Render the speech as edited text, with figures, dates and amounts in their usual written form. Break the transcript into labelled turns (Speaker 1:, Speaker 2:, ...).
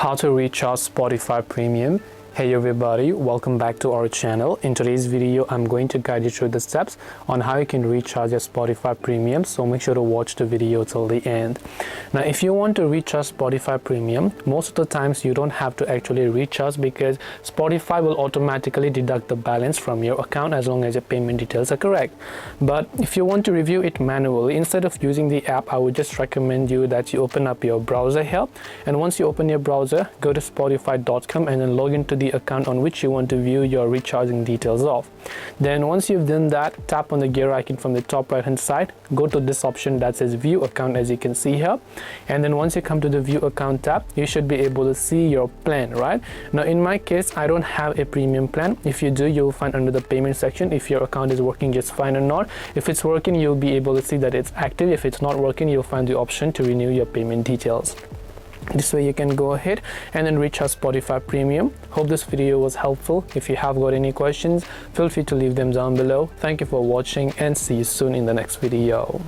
Speaker 1: How to recharge Spotify Premium. Hey everybody, welcome back to our channel. In today's video, I'm going to guide you through the steps on how you can recharge your Spotify Premium, so make sure to watch the video till the end. Now, if you want to recharge Spotify Premium, most of the times you don't have to actually recharge because Spotify will automatically deduct the balance from your account as long as your payment details are correct. But if you want to review it manually, instead of using the app, I would just recommend you that you open up your browser here, and once you open your browser, go to spotify.com and then log into the account on which you want to view your recharging details of. Then once you've done that, tap on the gear icon from the top right hand side, go to this option that says view account, as you can see here, and then once you come to the view account tab, you should be able to see your plan. Right now, in my case, I don't have a premium plan. If you do, you'll find under the payment section if your account is working just fine or not. If it's working, you'll be able to see that it's active. If it's not working, you'll find the option to renew your payment details. This way you can go ahead and then recharge Spotify Premium. Hope this video was helpful. If you have got any questions, feel free to leave them down below. Thank you for watching and see you soon in the next video.